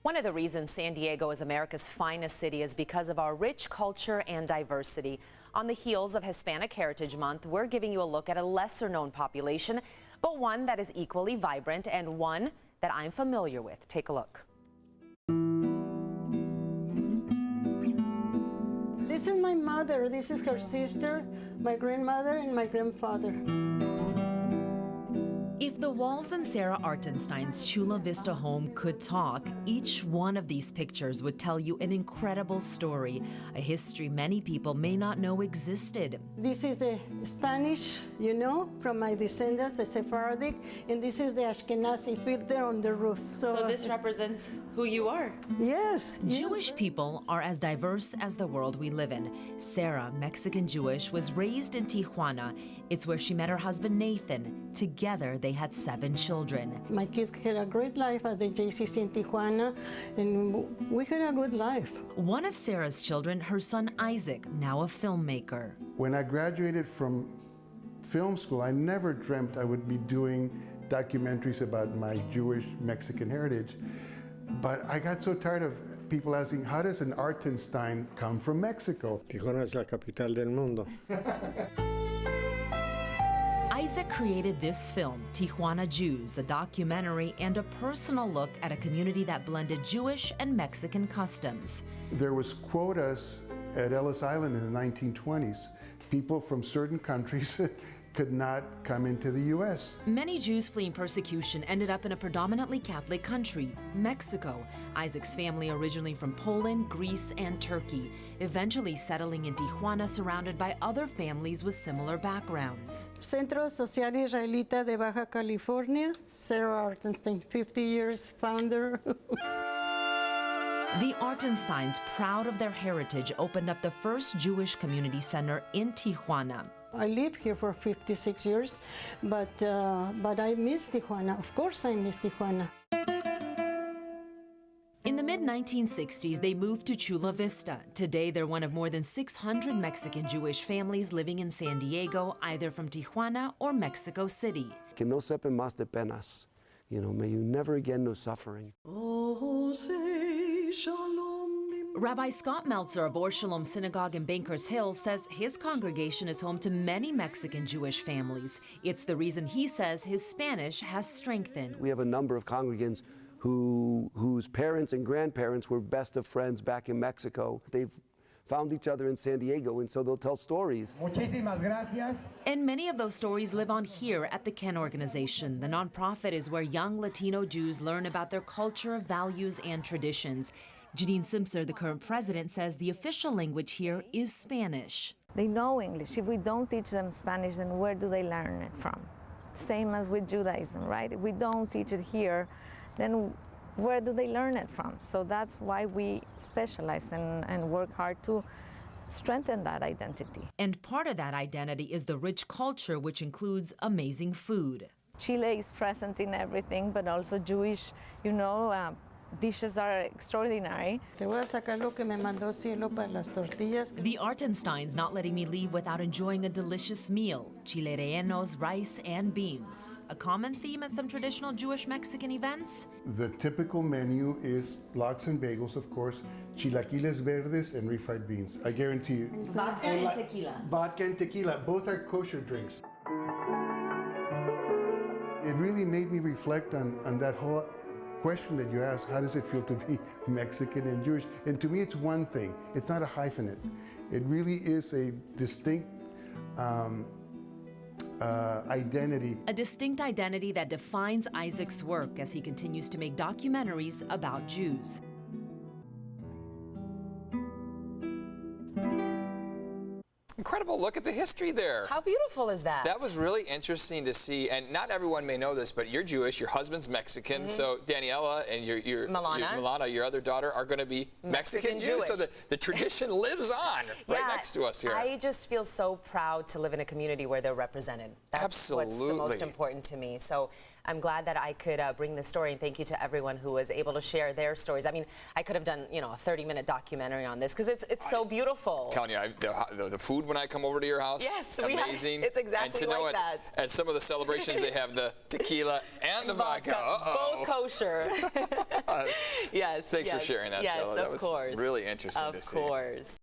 One of the reasons San Diego is America's finest city is because of our rich culture and diversity. On the heels of Hispanic Heritage Month, we're giving you a look at a lesser-known population, but one that is equally vibrant and one that I'm familiar with. Take a look. This is my mother, this is her sister, my grandmother, and my grandfather. If the walls in Sarah Artenstein's Chula Vista home could talk, each one of these pictures would tell you an incredible story, a history many people may not know existed. This is the Spanish, from my descendants, the Sephardic, and this is the Ashkenazi filter on the roof. So this represents who you are? Yes. Jewish people are as diverse as the world we live in. Sarah, Mexican Jewish, was raised in Tijuana. It's where she met her husband Nathan. Together, they had 7 children. My kids had a great life at the JCC in Tijuana, and we had a good life. One of Sarah's children, her son Isaac, now a filmmaker. When I graduated from film school, I never dreamt I would be doing documentaries about my Jewish Mexican heritage. But I got so tired of people asking, how does an Artenstein come from Mexico? Tijuana es la capital del mundo. Isaac created this film, Tijuana Jews, a documentary and a personal look at a community that blended Jewish and Mexican customs. There was quotas at Ellis Island in the 1920s. People from certain countries could not come into the U.S. Many Jews fleeing persecution ended up in a predominantly Catholic country, Mexico. Isaac's family originally from Poland, Greece, and Turkey, eventually settling in Tijuana surrounded by other families with similar backgrounds. Centro Social Israelita de Baja California, Sarah Artenstein, 50 years founder. The Artensteins, proud of their heritage, opened up the first Jewish community center in Tijuana. I lived here for 56 years, but I miss Tijuana. Of course I miss Tijuana. In the mid-1960s, they moved to Chula Vista. Today, they're one of more than 600 Mexican Jewish families living in San Diego, either from Tijuana or Mexico City. Que no sepan más de penas. May you never again know suffering. Oh, say shalom. Rabbi Scott Meltzer of Or Shalom Synagogue in Bankers Hill says his congregation is home to many Mexican Jewish families. It's the reason he says his Spanish has strengthened. We have a number of congregants whose parents and grandparents were best of friends back in Mexico. They've found each other in San Diego, and so they'll tell stories. Muchísimas gracias. And many of those stories live on here at the Ken Organization. The nonprofit is where young Latino Jews learn about their culture, values, and traditions. Janine Simpson, the current president, says the official language here is Spanish. They know English. If we don't teach them Spanish, then where do they learn it from? Same as with Judaism, right? If we don't teach it here, then where do they learn it from? So that's why we specialize and work hard to strengthen that identity. And part of that identity is the rich culture, which includes amazing food. Chile is present in everything, but also Jewish, dishes are extraordinary. Te voy a sacar lo que me mandó Cielo para las tortillas. The Artensteins not letting me leave without enjoying a delicious meal. Chile rellenos, rice, and beans. A common theme at some traditional Jewish Mexican events? The typical menu is lox and bagels, of course, chilaquiles verdes, and refried beans. I guarantee you. Vodka and tequila. Vodka and tequila, both are kosher drinks. It really made me reflect on that whole question that you asked, how does it feel to be Mexican and Jewish? And to me, it's one thing. It's not a hyphenate. It really is a distinct identity. A distinct identity that defines Isaac's work as he continues to make documentaries about Jews. Incredible look at the history there. How beautiful is that? That was really interesting to see, and not everyone may know this, but you're Jewish, your husband's Mexican, so Daniela and your Milana, your other daughter, are going to be Mexican Jews, so the tradition lives on right next to us here. I just feel so proud to live in a community where they're represented. That's Absolutely. what's the most important to me. So I'm glad that I could bring this story, and thank you to everyone who was able to share their stories. I mean, I could have done, a 30-minute documentary on this because it's so beautiful. I'm telling you, the food when I come over to your house, yes, amazing. It's exactly and to know like that. At some of the celebrations, they have the tequila and the vodka. Both kosher. Yes. Thanks for sharing that, yes, Stella. That was course. really interesting to see. Of course.